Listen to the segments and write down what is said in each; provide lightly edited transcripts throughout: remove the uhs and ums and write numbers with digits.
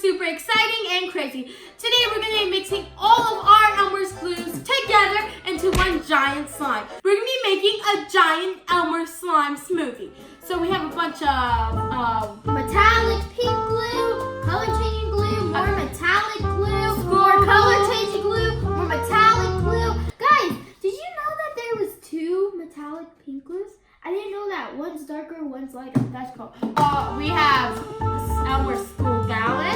super exciting and crazy. Today we're going to be mixing all of our Elmer's glues together into one giant slime. We're going to be making a giant Elmer's slime smoothie. So we have a bunch of metallic pink glue, color changing glue, more metallic glue, more color changing glue, more metallic glue. Guys, did you know that there was two metallic pink glues? I didn't know that. One's darker, one's lighter. That's cool. we have Elmer's school gallon.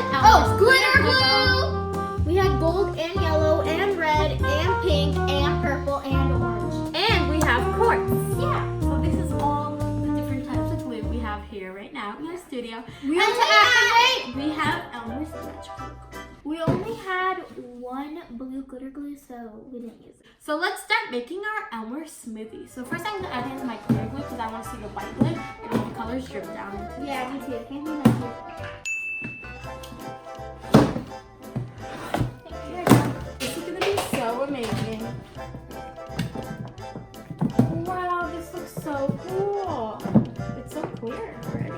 Glitter glue! We had gold and yellow and red and pink and purple and orange. And we have quartz. Yeah. So this is all the different types of glue we have here right now in the studio. We have Elmer's magical glue. We only had one blue glitter glue, so we didn't use it. So let's start making our Elmer's smoothie. So first I'm going to add in my glitter glue because I want to see the white glue and all the colors drip down into it. Yeah, me too. Can't do that too. This is going to be so amazing. Wow, this looks so cool. It's so clear already.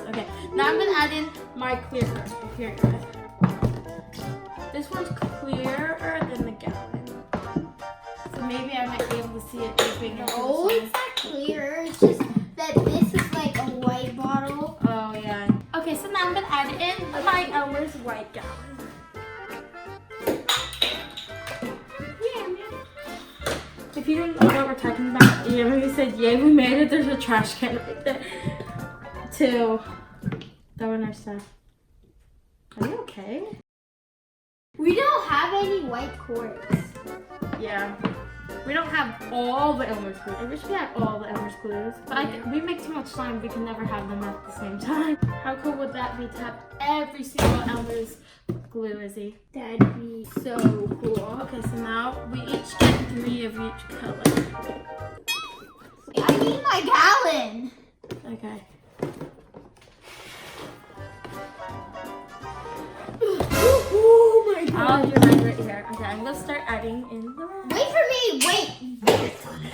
Okay, now I'm going to add in my clear color. Here, guys. This one's clearer than the gallon. So maybe I might be able to see it dripping into No, the it's not clear. It's just that this is like a white bottle. Oh, yeah. Okay, so now I'm going to add in my Elmer's white gallon. Yeah, man. If you don't know what we're talking about, you know, we said, yay, we made it. There's a trash can right there to throw in our stuff. Are you okay? We don't have any white quartz. Yeah. We don't have all the Elmer's glues. I wish we had all the Elmer's glues. But we make too much slime. We can never have them at the same time. How cool would that be to have every single Elmer's glue, Izzy? That'd be so cool. Okay, so now we each get 3 of each color. I need my gallon. Okay. Oh my I'll do mine right here. Okay, I'm gonna start adding in the rest. Wait for me. Wait.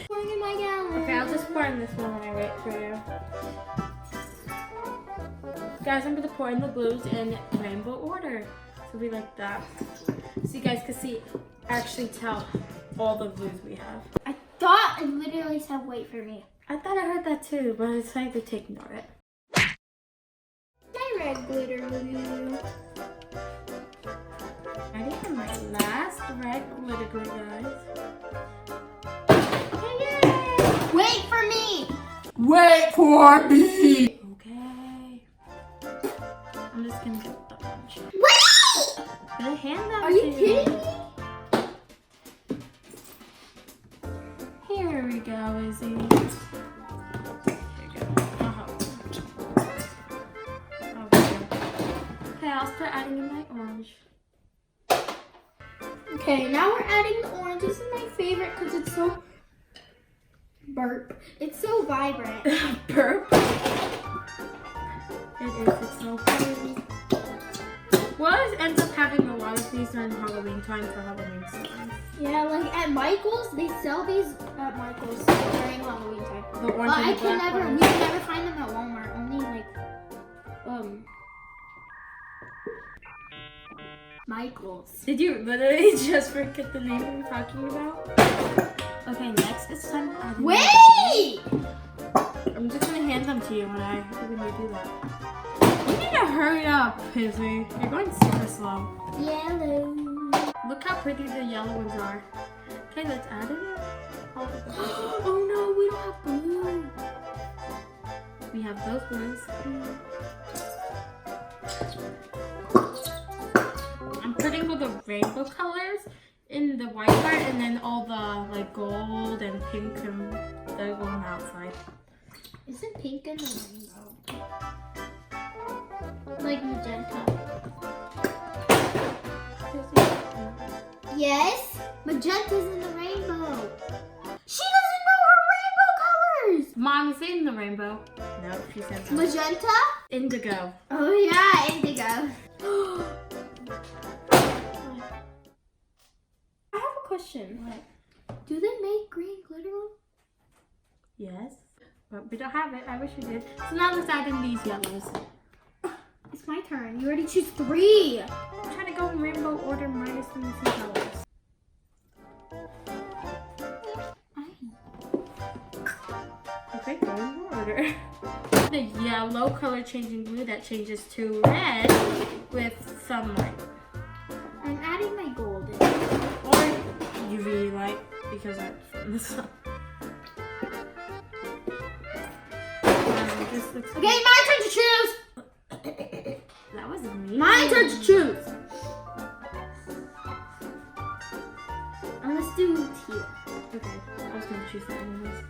Pouring in my gallon. Okay, I'll just pour in this one when I wait for you. Guys, I'm gonna pour in the glues in rainbow order. So we like that. So you guys can see, actually tell all the glues we have. I thought it literally said wait for me. I thought I heard that too, but I decided to ignore it. My red glitter glue. Ready for my last red glitter glue, guys. Okay, yay! Wait for me. Wait for me! Okay. I'm just gonna get the bunch. Wait! Gonna hand them Are you to kidding me? Here we go, Izzy. Here you go. Okay, I'll start adding in my orange. Okay, now we're adding the orange. This is my favorite because it's so It's so vibrant. Burp. It is. It's so pretty. Well, it ends up having a lot of these during Halloween time for Halloween slimes. Yeah, like at Michael's, they sell these at Michael's during Halloween time. The orange and the black we ones. can never find them at Walmart. Only like, Michael's. Did you literally just forget the name we were talking about? Okay, next it's time to add. Wait! I'm just gonna hand them to you when you do that. You need to hurry up, Izzy. You're going super slow. Yellow. Look how pretty the yellow ones are. Okay, let's add it. Oh no, we don't have blue. We have those ones. I'm putting all the rainbow colors in the white part and then all the like gold and pink and they're going outside. Isn't pink in the rainbow? Like magenta. Yes, magenta's in the rainbow. She doesn't know her rainbow colors. Mom, is it in the rainbow? No, she said no. Magenta? Indigo. Oh yeah, indigo. I have a question. Do they make green glitter? Yes. But we don't have it. I wish we did. So now let's add in these yellows. It's my turn. You already choose 3. I'm trying to go in rainbow order minus the missing colors. Okay, go in order. The yellow color changing glue that changes to red with sunlight. I'm adding my golden. Or UV light because that's from the sun. This looks Okay, my turn to choose. That was me. My turn to choose. And let's do teal. Okay, I was gonna choose that anyways.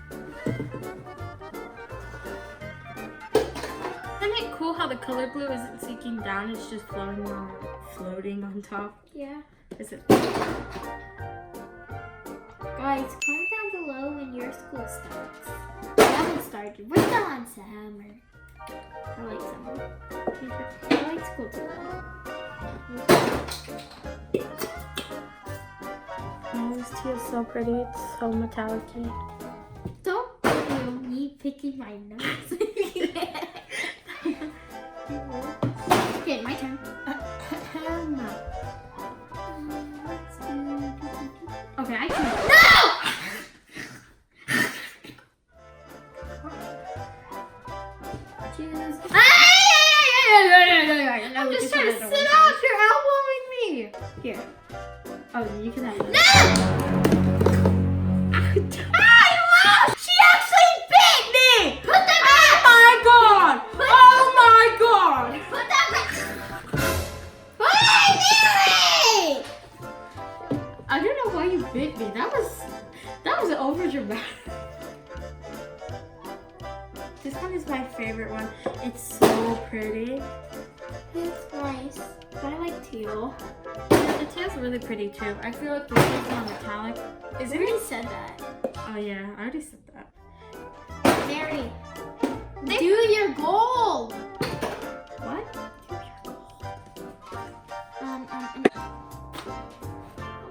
Isn't it cool how the color glue isn't sinking down, it's just floating on top? Yeah. Is it? Guys, comment down below when your school starts. I haven't started. We're still on summer. I like summer. I like school too. Oh, this tea is so pretty. It's so metallic-y. Don't feel me picking my nose. Okay, my turn. Let's do... Okay, I can. No! Choose. I'm just trying to sit out. You're elbowing me. Here. Oh, you can have it. No! I lost! She actually bit me! Put that back! Oh my god! Oh my god! Put that back! What are you doing? I don't know why you bit me. That was over dramatic. This one is my favorite one. It's so pretty. It's nice. But I like teal. Yeah, the tail's really pretty too. I feel like this is more metallic. Is I it? already said that. Oh yeah, I already said that. Mary, do your gold. What? I'll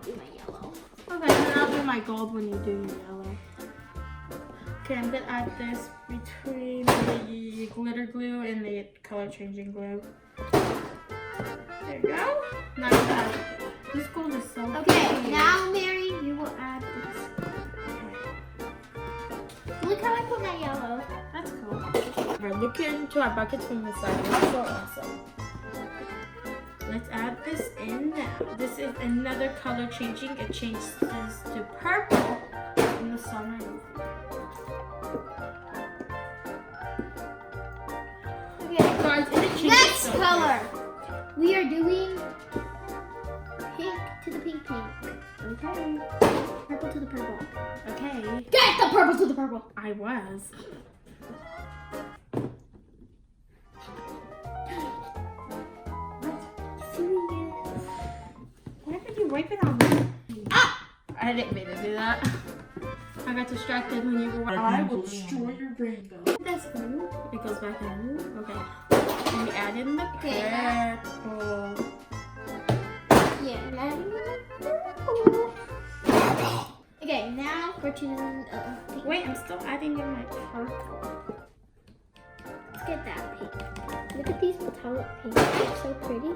do my yellow. Okay, then I'll do my gold when you do your yellow. Okay, I'm gonna add this between the glitter glue and the color changing glue. There you go. Now that this gold is so Okay, pretty. now Mary, you will add this. Look how I put my yellow. That's cool. We're looking into our buckets from the side. It's so awesome. Let's add this in now. This is another color changing. It changes to purple in the summer. Okay, Guys, and it changes next so color. We are doing pink to the pink. Okay. Purple to the purple. Okay. Get the purple to the purple. I was. Serious. Why did you wipe it on me? Ah! I didn't mean to do that. I got distracted when you were. I will destroy your rainbow. That's blue. It goes back in. Okay. And we add in the purple. Yeah, I'm adding the purple. Okay, now we're choosing pink. Wait, I'm still adding in my purple. Let's get that pink. Look at these metallic pinks. They're so pretty.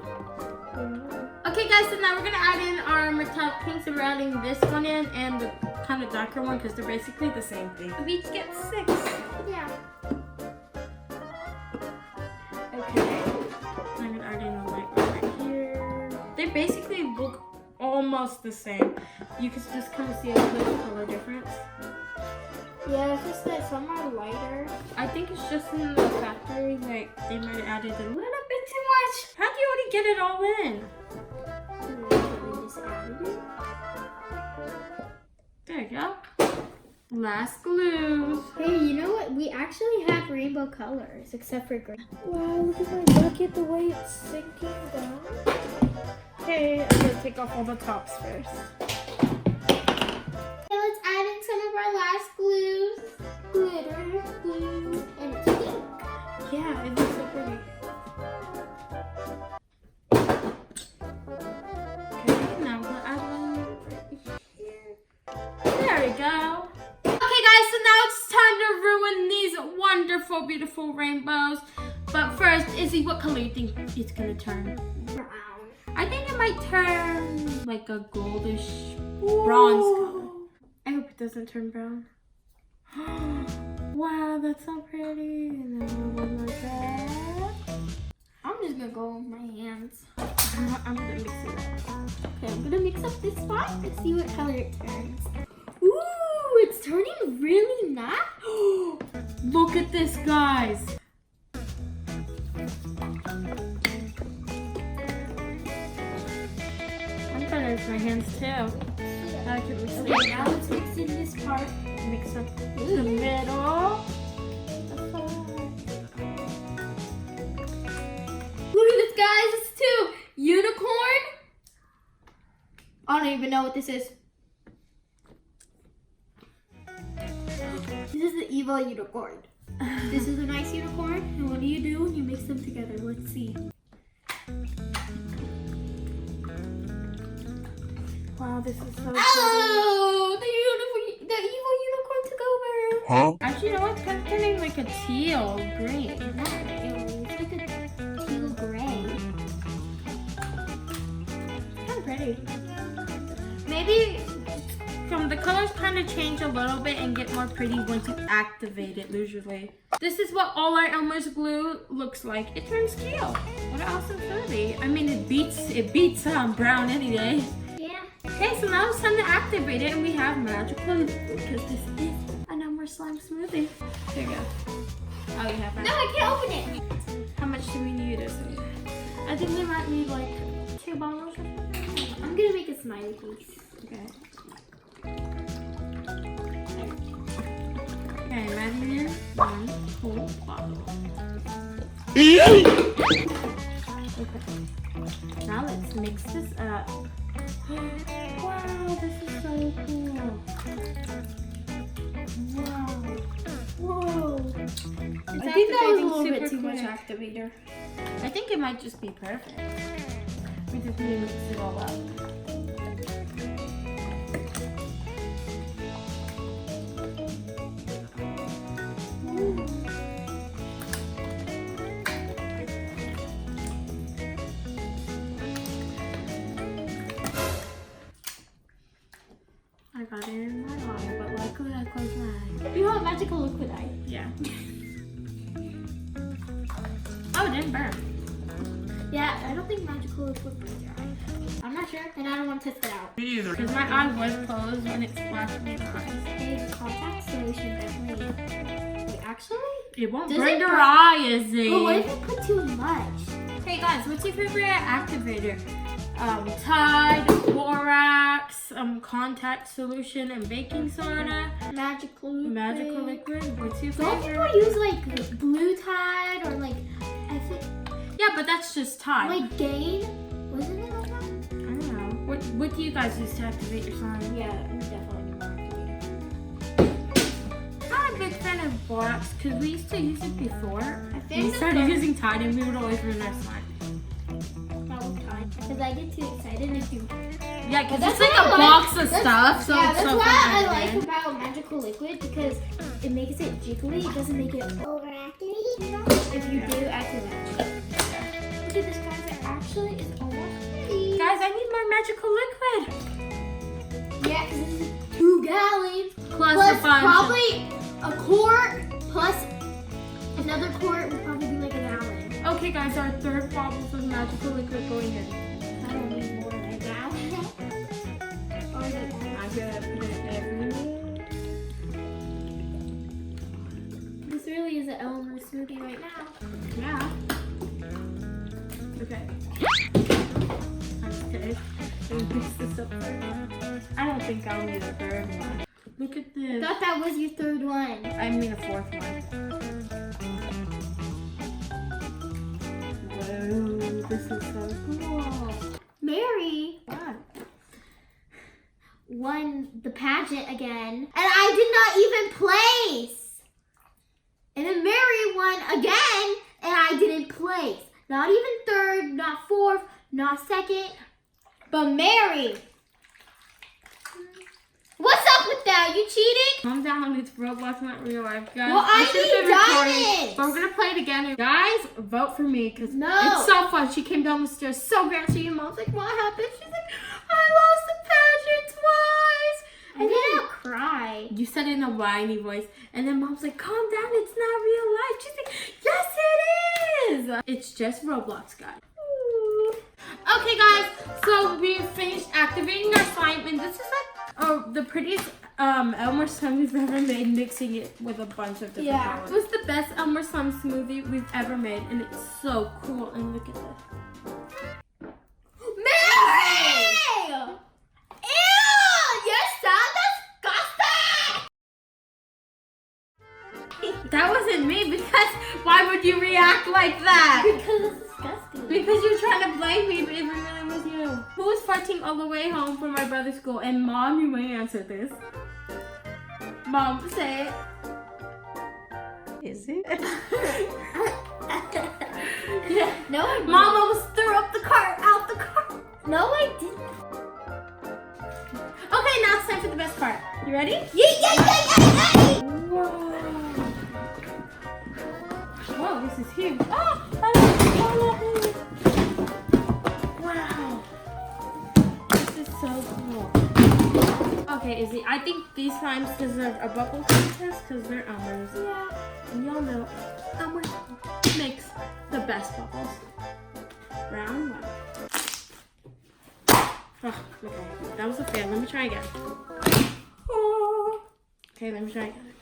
Okay, guys, so now we're gonna add in our metallic pinks, and we're adding this one in and the kind of darker one because they're basically the same thing. We each get 6. Yeah. Okay. I'm gonna add in a light one right here. They basically look almost the same. You can just kind of see a little color difference. Yeah, it's just that some are lighter. I think it's just in the factory, like they might have added a little bit too much. How do you already get it all in? We just added it. There you go. Last glue. Hey, you know what? We actually have rainbow colors, except for green. Wow, look at my bucket, the way it's sinking down. Okay, I'm gonna take off all the tops first. Okay, let's add in some of our last glues. Glitter glue, and it's pink. Yeah, it looks so pretty. Okay, now we'll add one right here. There we go. Okay, guys, so now it's time to ruin these colorful, beautiful rainbows. But first, Izzy, what color do you think it's gonna turn? Brown. I think it might turn like a goldish bronze color. I hope it doesn't turn brown. Wow, that's so pretty. And then one like that. I'm just gonna go with my hands. I'm gonna mix it up. Okay, I'm gonna mix up this spot and see what color it turns. Ooh, it's turning really nice. Look at this, guys. I'm gonna use my hands too. I can mix it. Okay, now let's mix in this part. Mix up the middle. Look at this, guys. It's two. Unicorn. I don't even know what this is. This is the evil unicorn. This is a nice unicorn. And what do you do when you mix them together? Let's see. Wow, this is so Oh, the evil unicorn took over. Huh? Actually, you know what? It's kind of turning like a teal green. Not really. It's like a teal gray. Kind of pretty. Maybe the colors kind of change a little bit and get more pretty once you activate it usually. This is what all our Elmer's glue looks like. It turns teal. What an awesome smoothie. I mean, it beats brown any day. Yeah. Okay, so now it's time to activate it and we have magical because this is an Elmer slime smoothie. There you go. Oh, you have that. No, I can't open it. How much do we need? I think we might need like 2 bottles or something. I'm gonna make a smiley face. Okay. Okay, imagine in 1 whole bottle. Okay. Now let's mix this up. Wow, this is so cool. Wow. Whoa. I think that was a little bit too much quick. activator. I think it might just be perfect. We just need to mix it all up. I got it in my eye, but luckily I closed my eye. You want magical liquid eye? Yeah. Oh, it didn't burn. Yeah, I don't think magical liquid burns your eye. I'm not sure, and I don't want to test it out. Me either. Because my eye was closed when it splashed me in the eyes. Okay, the contact solution definitely. Wait, actually? It won't Does burn it your burn? eye, Izzy. But what if you put too much? Hey guys, what's your favorite activator? Tide, borax, contact solution, and baking soda. Magical liquid. Magical liquid. What's your Don't favorite? people use like blue tide or like, I think, Yeah, but that's just Tide. like Gain? Wasn't it like that? I don't know. What do you guys use to activate your slime? Yeah, definitely more activator. I'm not a big fan of borax because we used to use it before. I We think started using Tide and we would always ruin our slime. because I get too excited and do. Yeah, because That's it's like what a I like. box of That's- stuff. So yeah, it's that's so what fun I to like activate. about magical liquid because it makes it jiggly. It doesn't make it overactivated, you know? If you do add too much. Look at this, guys. It actually is almost ready. Guys, I need more magical liquid. Yeah, because this is 2 gallons. Plus Plus a bunch probably a quart plus another quart would probably be like a gallon. Okay, guys, our 3rd bottles of magical liquid going in. I don't need more than a gallon. Or like, I'm gonna put it everywhere. this really is an Elmer's smoothie right now. Yeah. Okay. Okay. Let me mix this up first. I don't think I'll need a 3rd one. Look at I this. thought that was your 3rd one. I mean a 4th one. Whoa, this is so cool. Mary What? won the pageant again, and I did not even place. And then Mary won again, and I didn't place. Not even 3rd, not 4th, not 2nd, but Mary. What's up with that? You cheating? Calm down, it's Roblox, not real life, guys. Well, I should've been recording, done it. but we're gonna play it again. Guys, vote for me because No. it's so fun. She came down the stairs so grouchy, and Mom's like, "What happened?" She's like, "I lost the pageant twice." I didn't cry. You said it in a whiny voice, and then Mom's like, "Calm down, it's not real life." She's like, "Yes, it is. It's just Roblox, guys." Okay, guys, so we finished activating our slime, and this is like the prettiest Elmer's slime we've ever made, mixing it with a bunch of different colors. It was the best Elmer's slime smoothie we've ever made, and it's so cool. And look at this. Mary! Ew! You're so disgusting! That wasn't me, because why would you react like that? Because it's disgusting. Because you're trying to blame me, but it really was you. Who was farting all the way home from my brother's school? And Mom, you may answer this. Mom, say it. Is it? Yeah. No, I didn't. Mom almost threw up the cart, out the cart. No, I didn't. Okay, now it's time for the best part. You ready? Yeah. Whoa. Whoa, this is huge. Oh, I love it. Wow. This is so cool. Okay, Izzy, I think these slimes deserve a bubble contest because they're Elmer's. Yeah. And y'all know Elmer's makes the best bubbles. Round one. Oh, okay, that was a fail. Let me try again. Oh. Okay, let me try again.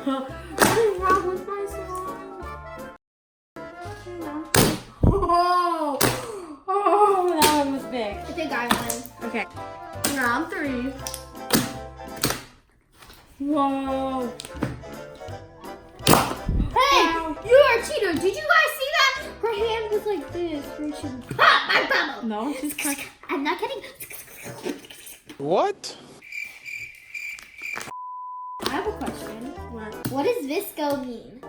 What is wrong with my slime? Oh, that one was big. I think I won. Okay, round three. Whoa. Hey, Wow. you are a cheater. Did you guys see that? Her hand was like this. Where she was, ha, my bubble. No, she's like, I'm not kidding. What? I have a question. What does Visco mean?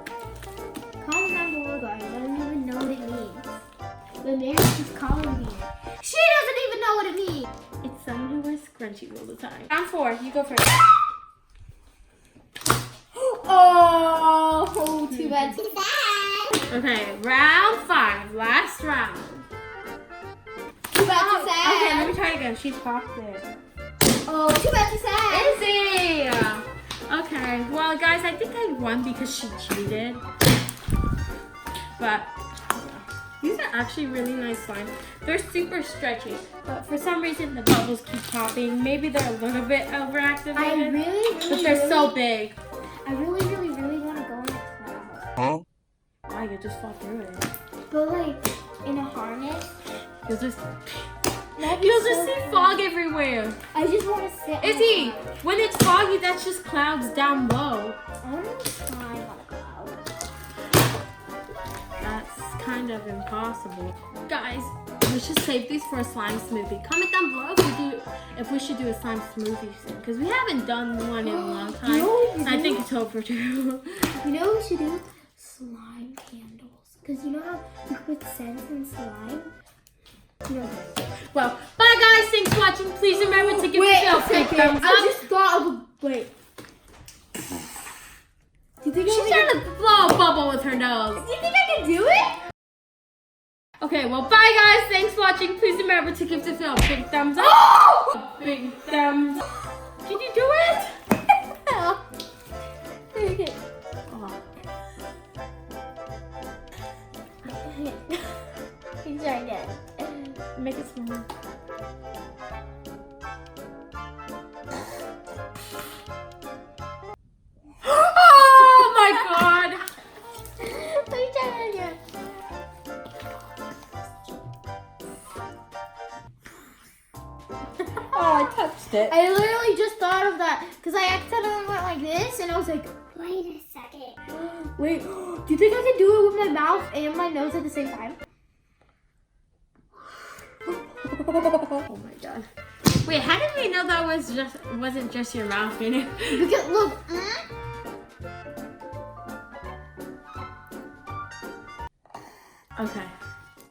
Comment down below, guys. I don't even know what it means. But Mary keeps calling me. She doesn't even know what it means. It's someone who wears scrunchies all the time. Round four, you go first. Oh, too bad. Too bad. Okay, round five, last round. Too bad. Too sad. Okay, let me try again. She popped it. Oh, too bad. Too sad. Izzy! Okay, well guys, I think I won because she cheated. But these are actually really nice slimes. They're super stretchy, but for some reason the bubbles keep popping. Maybe they're a little bit overactivated. I really, but they're so big. I really want to go in a cloud. Huh? Wow, you just fall through it. But like in a harness. You'll just That'd be You'll so just see cool. fog everywhere. I just want to sit. Izzy, when it's foggy, that's just clouds down low. I want to climb on a cloud. That's kind of impossible. Guys, we should save these for a slime smoothie. Comment down below if we should do a slime smoothie soon, because we haven't done one in a long time. You know what we I do? think it's overdue. You know what we should do? Slime candles. Because you know how you put scents in slime? You know this. Well, bye guys. Thanks for watching. Please remember to give Wait the show a a big second. thumbs I up. just thought of a... Wait. Do you think She's trying to blow a bubble with her nose. Do you think I can do it? Okay, well, bye guys. Thanks for watching. Please remember to give this video a big thumbs up. Oh! A big thumbs. Did you do it? Okay. Oh. You try again. Make it smaller. Oh my god! Let me try it again. Oh, I touched it. I literally just thought of that because I accidentally went like this and I was like, wait a second. Wait, do you think I can do it with my mouth and my nose at the same time? Oh my god. Wait, how did we know that wasn't just your mouth in it? Because look. Okay.